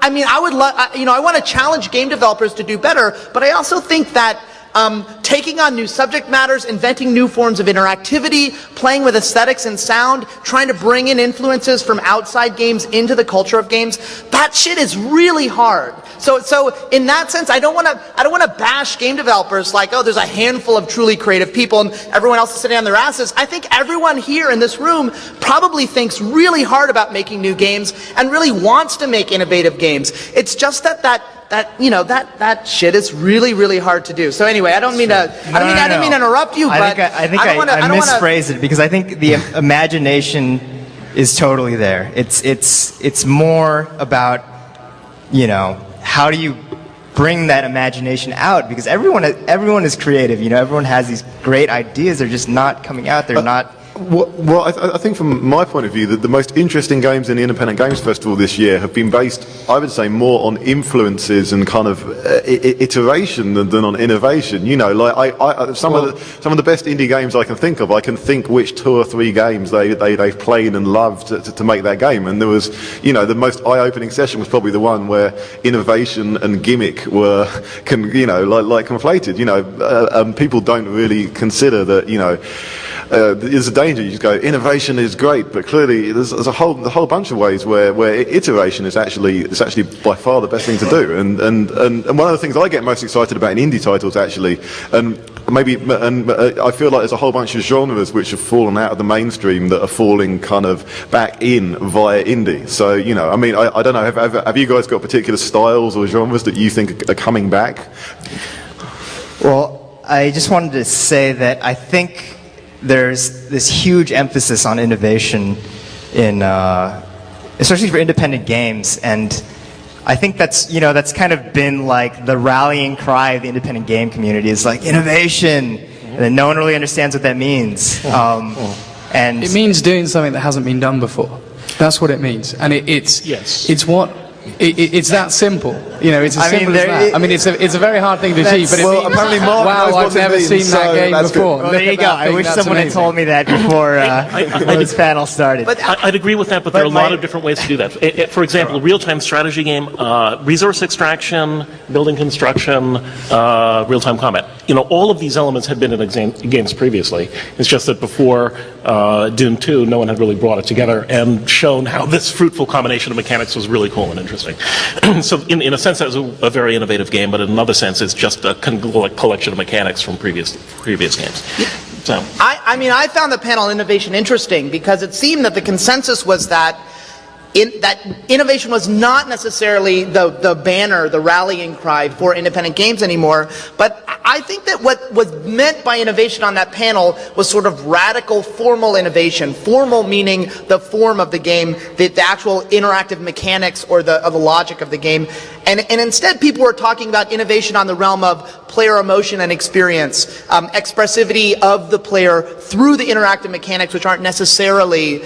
I mean, I want to challenge game developers to do better, but I also think that taking on new subject matters, inventing new forms of interactivity, playing with aesthetics and sound, trying to bring in influences from outside games into the culture of games, that shit is really hard. So in that sense, I don't want to bash game developers like, oh, there's a handful of truly creative people and everyone else is sitting on their asses. I think everyone here in this room probably thinks really hard about making new games and really wants to make innovative games. It's just that shit is really, really hard to do. So anyway, I didn't mean to interrupt you, but I misphrased it because I think the imagination is totally there. It's more about, how do you bring that imagination out? Because everyone is creative, everyone has these great ideas, they're just not coming out, they're not... Well, I think from my point of view, that the most interesting games in the Independent Games Festival this year have been based, I would say, more on influences and kind of iteration than on innovation. Some of the best indie games I can think of, I can think which 2 or 3 games they've played and loved to make that game. And there was, the most eye-opening session was probably the one where innovation and gimmick were, conflated. People don't really consider that, there's a danger. You just go, innovation is great, but clearly there's a whole bunch of ways where iteration is actually by far the best thing to do. And one of the things I get most excited about in indie titles actually, and I feel like there's a whole bunch of genres which have fallen out of the mainstream that are falling kind of back in via indie. So I don't know. Have you guys got particular styles or genres that you think are coming back? Well, I just wanted to say that I think there's this huge emphasis on innovation in, especially for independent games, and I think that's kind of been like the rallying cry of the independent game community is like innovation, and then no one really understands what that means. And it means doing something that hasn't been done before. That's what it means, and it's that simple. It's as simple as that. I mean, it's a very hard thing to achieve, but it means, apparently Mark knows wow, what I've never it means, seen that so game that's before. good. well, there you go. I wish someone had told me that before this panel started. But I'd agree with that, but there are a lot of different ways to do that. For example, a real-time strategy game, resource extraction, building construction, real-time combat. All of these elements had been in games previously. It's just that before Dune 2, no one had really brought it together and shown how this fruitful combination of mechanics was really cool and interesting. So in a sense, that was a very innovative game, but in another sense, it's just a collection of mechanics from previous games. So I found the panel innovation interesting because it seemed that the consensus was that innovation was not necessarily the banner, the rallying cry for independent games anymore, but I think that what was meant by innovation on that panel was sort of radical formal innovation. Formal meaning the form of the game, the actual interactive mechanics or the logic of the game. And instead people were talking about innovation on the realm of player emotion and experience, expressivity of the player through the interactive mechanics which aren't necessarily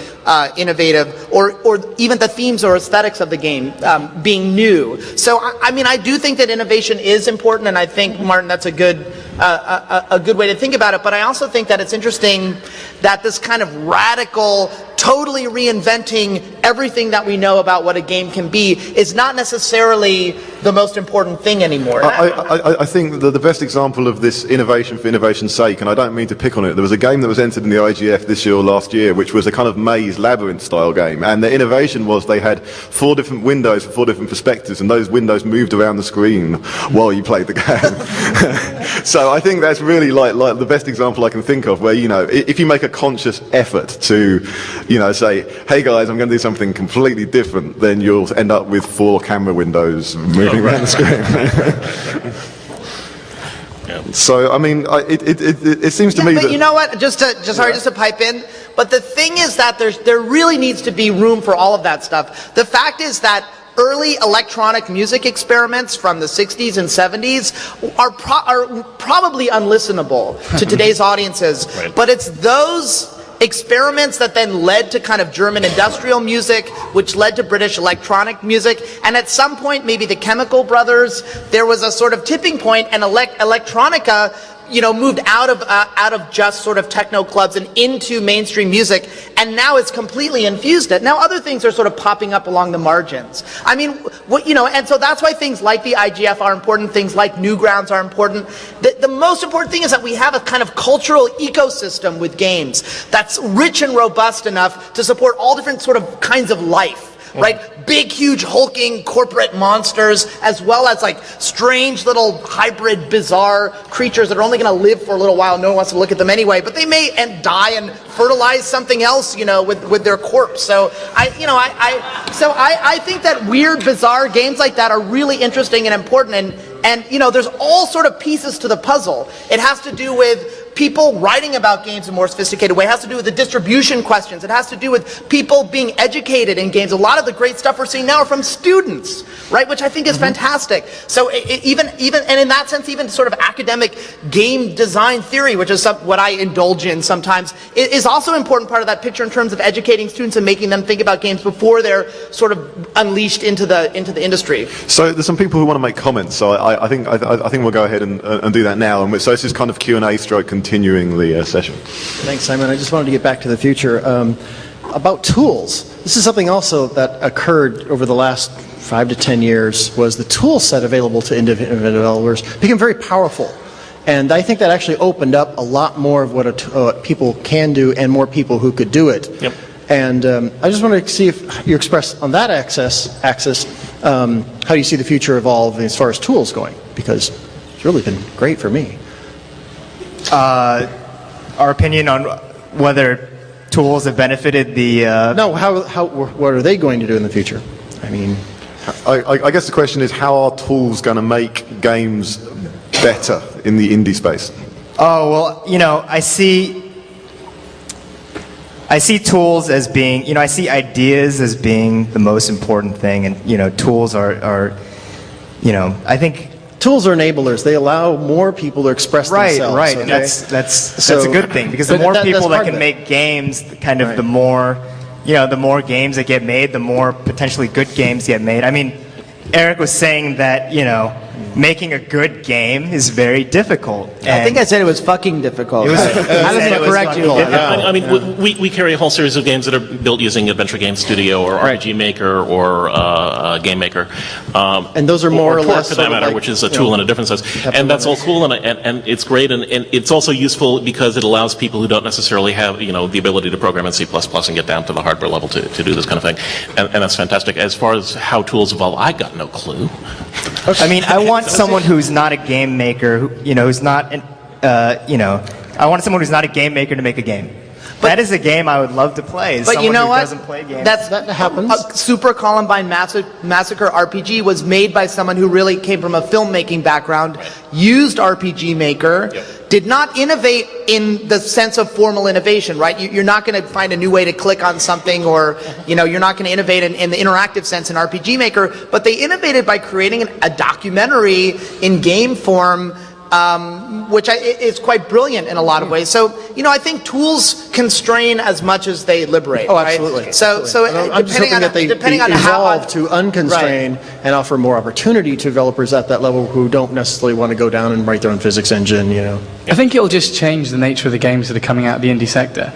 innovative, or even the themes or aesthetics of the game being new. So I do think that innovation is important, and I think, Martin, that's a good way to think about it. But I also think that it's interesting that this kind of radical, totally reinventing everything that we know about what a game can be is not necessarily the most important thing anymore. I think the best example of this innovation for innovation's sake, and I don't mean to pick on it, there was a game that was entered in the IGF this year or last year, which was a kind of maze labyrinth style game, and the innovation was they had 4 different windows for 4 different perspectives, and those windows moved around the screen while you played the game. So I think that's really like the best example I can think of, where if you make a conscious effort to say, hey guys, I'm going to do something completely different, then you'll end up with 4 camera windows moving around the screen. So, I mean, it seems to me that... But you know what? Just to pipe in. But the thing is that there really needs to be room for all of that stuff. The fact is that early electronic music experiments from the 60s and 70s are probably unlistenable to today's audiences. Right. But it's those experiments that then led to kind of German industrial music, which led to British electronic music, and at some point, maybe the Chemical Brothers, there was a sort of tipping point, and electronica moved out of just sort of techno clubs and into mainstream music, and now it's completely infused it. Now other things are sort of popping up along the margins. I mean, and so that's why things like the IGF are important, things like Newgrounds are important. The most important thing is that we have a kind of cultural ecosystem with games that's rich and robust enough to support all different sort of kinds of life. Right? Big, huge, hulking corporate monsters, as well as like strange little hybrid, bizarre creatures that are only going to live for a little while. No one wants to look at them anyway, but they may die and fertilize something else, with their corpse. So I think that weird, bizarre games like that are really interesting and important. And there's all sort of pieces to the puzzle. It has to do with people writing about games in a more sophisticated way. It has to do with the distribution questions. It has to do with people being educated in games. A lot of the great stuff we're seeing now are from students, right? Which I think is fantastic. So even and in that sense, even sort of academic game design theory, which is what I indulge in sometimes, is also an important part of that picture in terms of educating students and making them think about games before they're sort of unleashed into the industry. So there's some people who want to make comments. So I think we'll go ahead and do that now. And so this is kind of Q&A stroke continuing the session. Thanks, Simon. I just wanted to get back to the future. About tools. This is something also that occurred over the last 5 to 10 years, was the tool set available to individual developers became very powerful. And I think that actually opened up a lot more of what people can do and more people who could do it. Yep. And I just wanted to see if you express on that axis, how do you see the future evolve as far as tools going? Because it's really been great for me. Our opinion on whether tools have benefited the... No, what are they going to do in the future? I mean... I guess the question is, how are tools going to make games better in the indie space? Oh, well, I see I see tools as being, I see ideas as being the most important thing, and tools are I think. Tools are enablers. They allow more people to express themselves. Right, okay? and that's a good thing, because the more people that can make games, kind of the more, the more games that get made, the more potentially good games get made. I mean, Eric was saying that, making a good game is very difficult. I think I said it was fucking difficult. It was, How does it correct you? I mean, we carry a whole series of games that are built using Adventure Game Studio or RPG Maker or Game Maker. And those are more or less for that matter, like, which is a tool in a different sense. And that's all cool, and it's great, and it's also useful because it allows people who don't necessarily have, the ability to program in C++ and get down to the hardware level to do this kind of thing. And that's fantastic. As far as how tools evolve, I got no clue. I mean, I want someone who's not a game maker, who's not, I want someone who's not a game maker to make a game. That is a game I would love to play. Is but someone you know who what? Doesn't play games. That happens. Super Columbine Massacre RPG was made by someone who really came from a filmmaking background, used RPG Maker, did not innovate in the sense of formal innovation, right? You're not going to find a new way to click on something, or you're not going to innovate in the interactive sense in RPG Maker, but they innovated by creating a documentary in game form, which is quite brilliant in a lot of ways. So, I think tools constrain as much as they liberate. Oh, right? absolutely. So I'm just hoping that they evolve to unconstrain and offer more opportunity to developers at that level who don't necessarily want to go down and write their own physics engine, I think it'll just change the nature of the games that are coming out of the indie sector.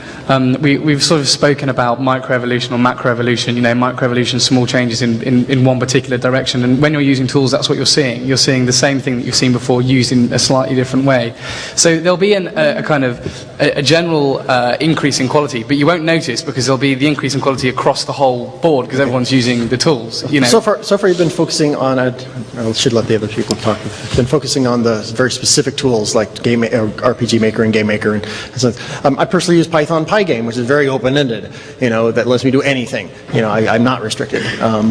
We've sort of spoken about microevolution or macroevolution. Microevolution, small changes in one particular direction. And when you're using tools, that's what you're seeing. You're seeing the same thing that you've seen before used in a slightly different way. So there'll be a kind of a general increase in quality, but you won't notice because there'll be the increase in quality across the whole board because everyone's using the tools. So far you've been focusing on, I should let the other people talk, been focusing on the very specific tools like RPG Maker and Game Maker. And so, I personally use Python Pygame, which is very open-ended, that lets me do anything. I'm not restricted.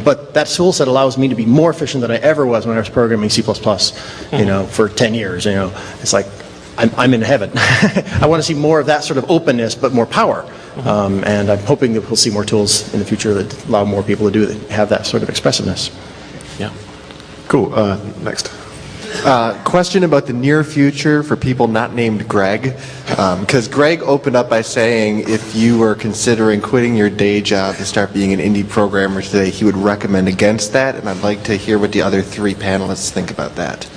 But that tool set allows me to be more efficient than I ever was when I was programming C++, for 10 years. It's like I'm in heaven. I want to see more of that sort of openness, but more power. And I'm hoping that we'll see more tools in the future that allow more people to have that sort of expressiveness. Yeah. Cool. Next. Question about the near future for people not named Greg. Because Greg opened up by saying if you were considering quitting your day job to start being an indie programmer today, he would recommend against that. And I'd like to hear what the other three panelists think about that.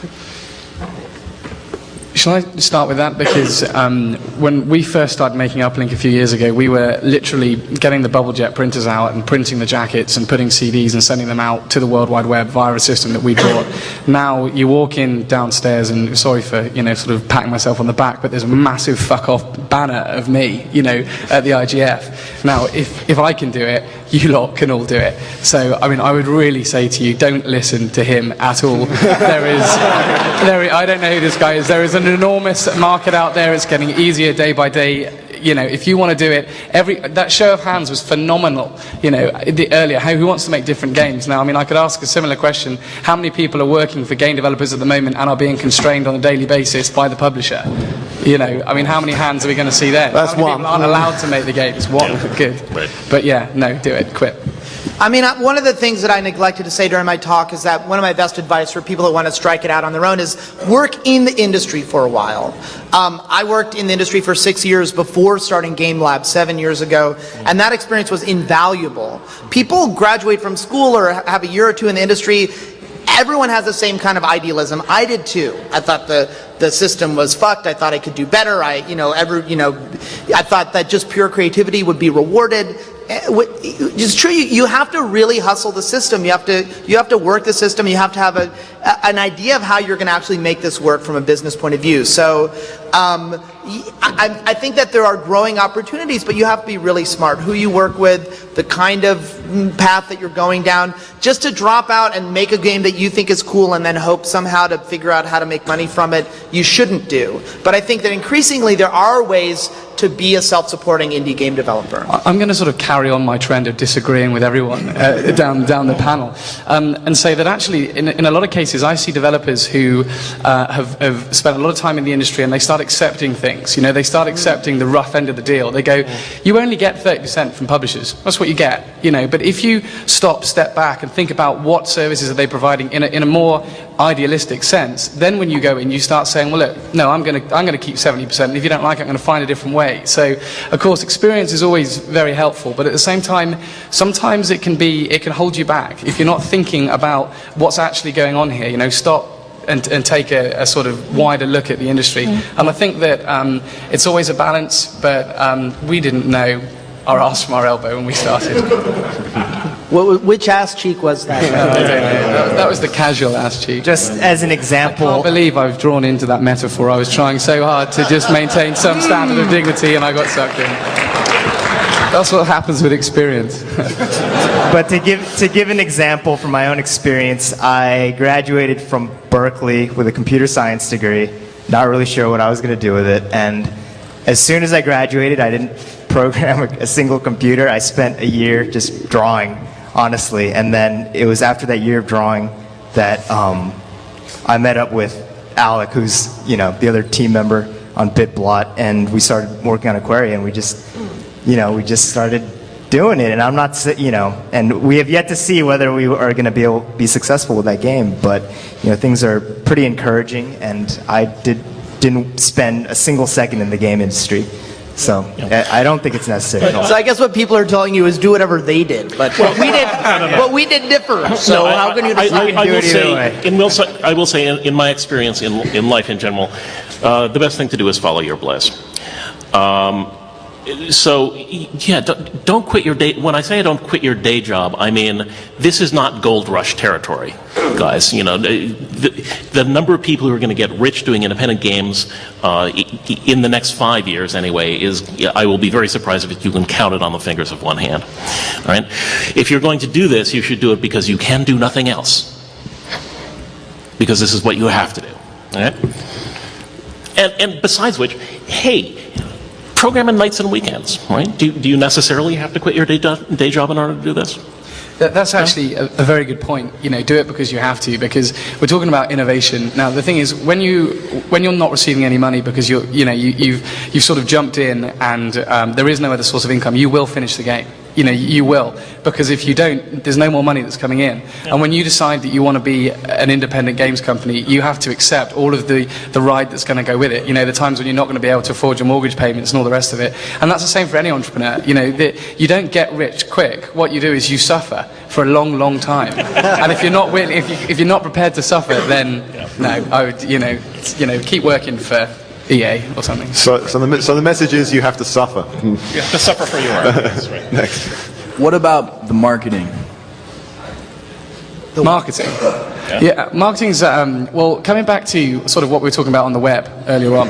Shall I start with that? Because when we first started making Uplink a few years ago, we were literally getting the bubble jet printers out and printing the jackets and putting CDs and sending them out to the World Wide Web via a system that we bought. Now you walk in downstairs, and sorry for sort of patting myself on the back, but there's a massive fuck off banner of me, at the IGF. Now, if I can do it, you lot can all do it. So, I would really say to you, don't listen to him at all. I don't know who this guy is. There is an enormous market out there. It's getting easier day by day. If you want to do it, that show of hands was phenomenal. Earlier, who wants to make different games? Now, I could ask a similar question. How many people are working for game developers at the moment and are being constrained on a daily basis by the publisher? How many hands are we going to see then? That's how many one. people aren't allowed to make the games? One. Yeah. Good. Right. But yeah, no, do it. Quit. One of the things that I neglected to say during my talk is that one of my best advice for people that want to strike it out on their own is work in the industry for a while. I worked in the industry for 6 years before starting Game Lab 7 years ago, and that experience was invaluable. People graduate from school or have a year or two in the industry. Everyone has the same kind of idealism. I did too. I thought the system was fucked. I thought I could do better. I thought that just pure creativity would be rewarded. It's true. You have to really hustle the system. You have to work the system. You have to have an idea of how you're going to actually make this work from a business point of view. So I think that there are growing opportunities, but you have to be really smart. Who you work with, the kind of path that you're going down. Just to drop out and make a game that you think is cool and then hope somehow to figure out how to make money from it, you shouldn't do. But I think that increasingly there are ways to be a self-supporting indie game developer. I'm going to sort of carry on my trend of disagreeing with everyone down the panel and say that actually in a lot of cases is I see developers who have spent a lot of time in the industry and they start accepting things. They start accepting the rough end of the deal. They go, you only get 30% from publishers. That's what you get. But if you step back and think about what services are they providing in a more idealistic sense, then when you go in, you start saying, well, look, no, I'm going to keep 70%, and if you don't like it, I'm going to find a different way. So, of course, experience is always very helpful, but at the same time, sometimes it can hold you back if you're not thinking about what's actually going on here. Stop and take a sort of wider look at the industry. And I think that it's always a balance, but we didn't know our ass from our elbow when we started. Which ass cheek was that? That was the casual ass cheek. Just as an example, I can't believe I've drawn into that metaphor. I was trying so hard to just maintain some standard of dignity, and I got sucked in. That's what happens with experience. But to give an example from my own experience, I graduated from Berkeley with a computer science degree, not really sure what I was going to do with it, and as soon as I graduated, I didn't program a single computer. I spent a year just drawing, honestly, and then it was after that year of drawing that I met up with Alec, who's the other team member on bit-blot, and we started working on Aquaria, and we just started doing it. And I'm not, and we have yet to see whether we are going to be successful with that game, but things are pretty encouraging, and I didn't spend a single second in the game industry. So I don't think it's necessary. So I guess what people are telling you is do whatever they did, but what we did differ. So how can you decide? I will say, in my experience in life in general, the best thing to do is follow your bliss. So, don't quit your day. When I say don't quit your day job, I mean this is not gold rush territory, guys. The number of people who are going to get rich doing independent games in the next 5 years, anyway, I will be very surprised if you can count it on the fingers of one hand. All right, if you're going to do this, you should do it because you can do nothing else. Because this is what you have to do. All right, and besides which, hey. Program on nights and weekends, right? Do you necessarily have to quit your day job in order to do this? That's actually a very good point. Do it because you have to, because we're talking about innovation. Now, the thing is, when you're not receiving any money because you've sort of jumped in and there is no other source of income, you will finish the game. You will, because if you don't, there's no more money that's coming in. Yeah. And when you decide that you want to be an independent games company, you have to accept all of the ride that's going to go with it. The times when you're not going to be able to afford your mortgage payments and all the rest of it. And that's the same for any entrepreneur. You don't get rich quick. What you do is you suffer for a long, long time. And if you're not willing, if you're not prepared to suffer, then no, I would keep working for EA or something. So the message is you have to suffer. You have to suffer for your art. Right. Next. What about the marketing? Marketing. Yeah, marketing's well, coming back to sort of what we were talking about on the web earlier on.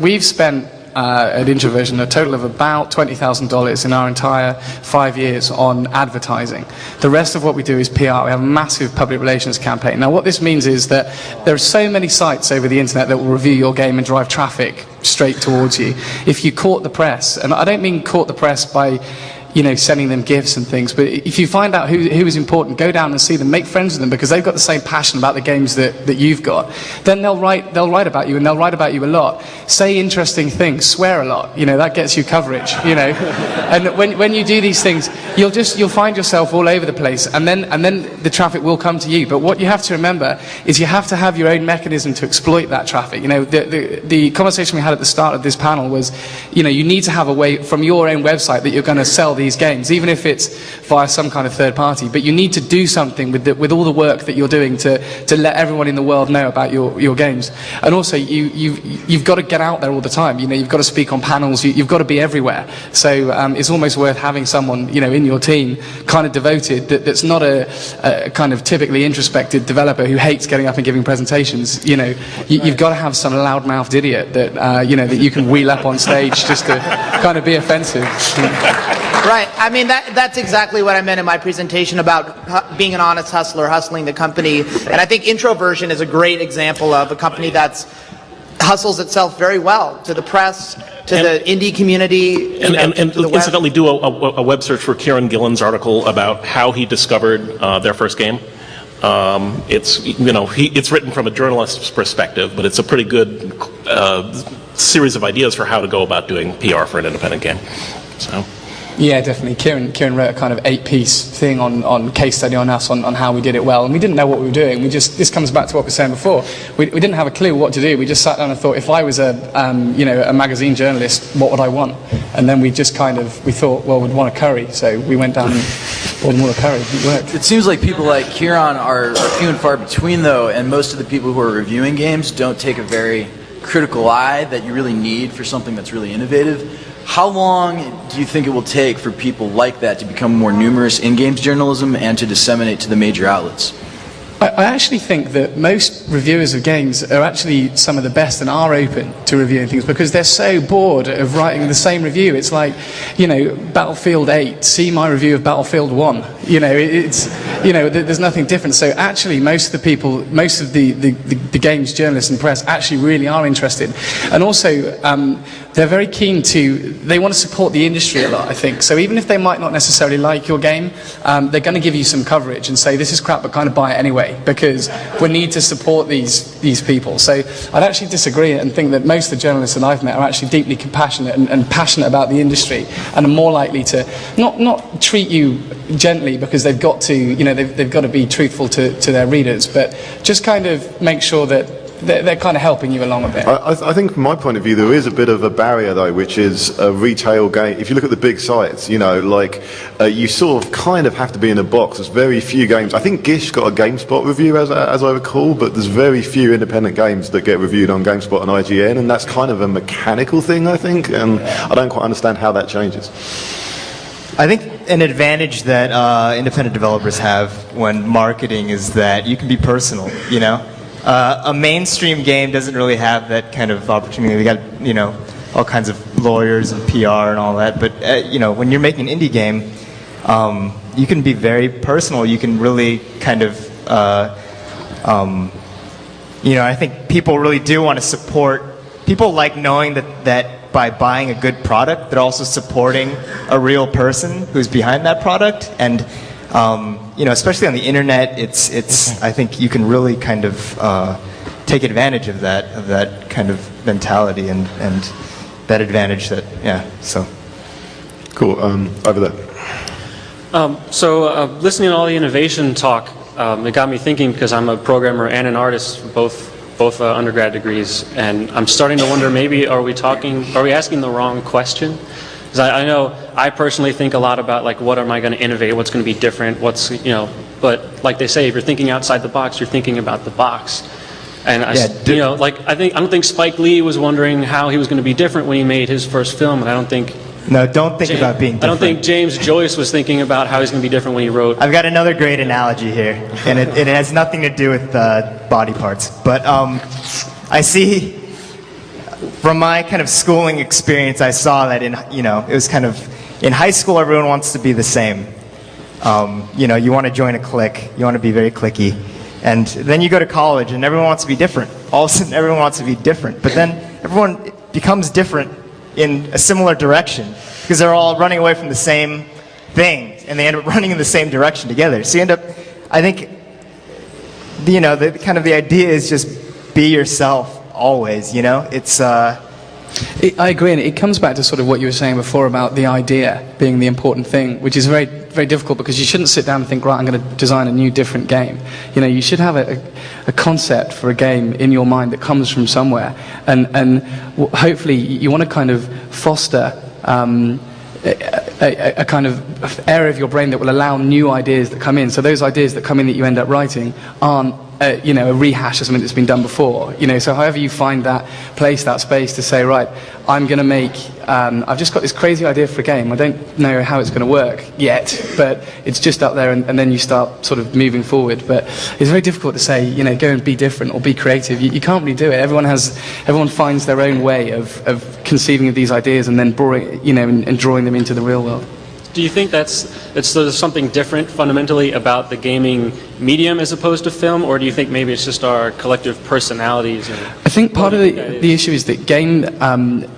We've spent at Introversion a total of about $20,000 in our entire 5 years on advertising. The rest of what we do is PR. We have a massive public relations campaign. Now what this means is that there are so many sites over the internet that will review your game and drive traffic straight towards you. If you caught the press, and I don't mean caught the press by sending them gifts and things, but if you find out who is important, go down and see them, make friends with them, because they've got the same passion about the games that you've got. Then they'll write about you, and they'll write about you a lot. Say interesting things, swear a lot, that gets you coverage, And when you do these things, you'll find yourself all over the place, and then the traffic will come to you. But what you have to remember is you have to have your own mechanism to exploit that traffic. The conversation we had at the start of this panel was, you need to have a way from your own website that you're going to sell these games, even if it's via some kind of third party. But you need to do something with all the work that you're doing to let everyone in the world know about your games. And also, you've got to get out there all the time. You've got to speak on panels. You've got to be everywhere. So it's almost worth having someone in your team kind of devoted that's not a kind of typically introspective developer who hates getting up and giving presentations. You've got to have some loudmouthed idiot that that you can wheel up on stage just to kind of be offensive. Right. I mean, that's exactly what I meant in my presentation about being an honest hustler, hustling the company. And I think Introversion is a great example of a company that's hustles itself very well to the press, to the indie community. And incidentally, do a web search for Kieran Gillen's article about how he discovered their first game. It's it's written from a journalist's perspective, but it's a pretty good series of ideas for how to go about doing PR for an independent game. So. Yeah, definitely. Kieran wrote a kind of 8-piece thing on case study on us on how we did it well, and we didn't know what we were doing. This comes back to what we were saying before. We didn't have a clue what to do. We just sat down and thought, if I was a magazine journalist, what would I want? And then we just we thought, well, we'd want a curry, so we went down and ordered a curry. It worked. It seems like people like Kieran are few and far between, though, and most of the people who are reviewing games don't take a very critical eye that you really need for something that's really innovative. How long do you think it will take for people like that to become more numerous in games journalism and to disseminate to the major outlets? I actually think that most reviewers of games are actually some of the best and are open to reviewing things because they're so bored of writing the same review. It's like, Battlefield 8, see my review of Battlefield 1. There's nothing different. So actually most of the people, most of the games journalists and press actually really are interested. And also, they're very keen they want to support the industry a lot, I think. So even if they might not necessarily like your game, they're going to give you some coverage and say, this is crap, but kind of buy it anyway, because we need to support these people. So I'd actually disagree and think that most of the journalists that I've met are actually deeply compassionate and passionate about the industry and are more likely to not treat you gently because they've got to, they've got to be truthful to their readers, but just kind of make sure that they're kind of helping you along a bit. I think from my point of view there is a bit of a barrier though, which is a retail game. If you look at the big sites, you sort of kind of have to be in a box. There's very few games. I think Gish got a GameSpot review as I recall, but there's very few independent games that get reviewed on GameSpot and IGN, and that's kind of a mechanical thing, I think, and I don't quite understand how that changes. I think an advantage that independent developers have when marketing is that you can be personal, a mainstream game doesn't really have that kind of opportunity. We got, all kinds of lawyers and PR and all that. But, when you're making an indie game, you can be very personal. You can really kind of, I think people really do want to support. People like knowing that by buying a good product, they're also supporting a real person who's behind that product. And especially on the internet, it's. I think you can really kind of take advantage of that kind of mentality and that advantage that So cool. Over there. Listening to all the innovation talk, it got me thinking because I'm a programmer and an artist, both undergrad degrees, and I'm starting to wonder maybe are we asking the wrong question? Because I know I personally think a lot about what am I going to innovate, what's going to be different, but like they say, if you're thinking outside the box, you're thinking about the box. And I don't think Spike Lee was wondering how he was going to be different when he made his first film, and I don't think. No, don't think about being different. I don't think James Joyce was thinking about how he's going to be different when he wrote. I've got another great analogy here, and it has nothing to do with body parts, but I see. From my kind of schooling experience, I saw that it was kind of, in high school, everyone wants to be the same. You want to join a clique, you want to be very cliquey. And then you go to college and everyone wants to be different. All of a sudden, everyone wants to be different. But then everyone becomes different in a similar direction because they're all running away from the same thing and they end up running in the same direction together. So you end up, I think, the idea is just be yourself. Always, it's. I agree, and it comes back to sort of what you were saying before about the idea being the important thing, which is very, very difficult because you shouldn't sit down and think, right, I'm going to design a new, different game. You should have a concept for a game in your mind that comes from somewhere, and hopefully you want to kind of foster a kind of area of your brain that will allow new ideas that come in. So those ideas that come in that you end up writing aren't a rehash of something that's been done before. So however you find that place, that space to say, right, I'm going to make, I've just got this crazy idea for a game. I don't know how it's going to work yet, but it's just up there, and then you start sort of moving forward. But it's very difficult to say, go and be different or be creative. You can't really do it. Everyone finds their own way of conceiving of these ideas and then drawing them into the real world. Do you think there's something different fundamentally about the gaming medium as opposed to film, or do you think maybe it's just our collective personalities? I think part of the issue is that game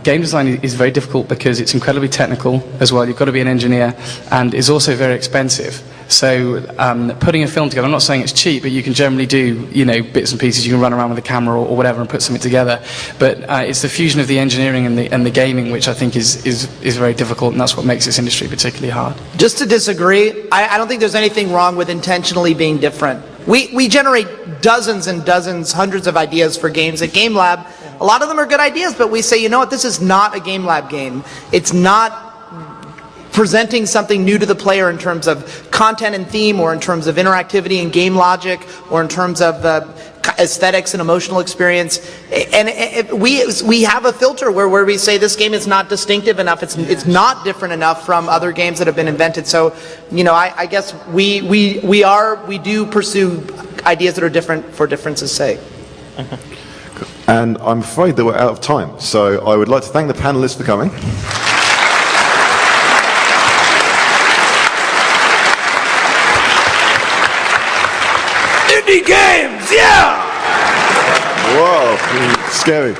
design is very difficult because it's incredibly technical as well. You've got to be an engineer, and is also very expensive. So putting a film together, I'm not saying it's cheap, but you can generally do, bits and pieces. You can run around with a camera or whatever and put something together. But it's the fusion of the engineering and the gaming which I think is very difficult, and that's what makes this industry particularly hard. Just to disagree, I don't think there's anything wrong with intentionally being different. We generate dozens and dozens, hundreds of ideas for games at Game Lab. A lot of them are good ideas, but we say, you know what, this is not a Game Lab game. It's not presenting something new to the player in terms of content and theme, or in terms of interactivity and game logic, or in terms of aesthetics and emotional experience. And we have a filter where we say this game is not distinctive enough, it's not different enough from other games that have been invented. So, I guess we do pursue ideas that are different for difference's sake. And I'm afraid that we're out of time, so I would like to thank the panelists for coming. Indie games, yeah! Whoa, scary.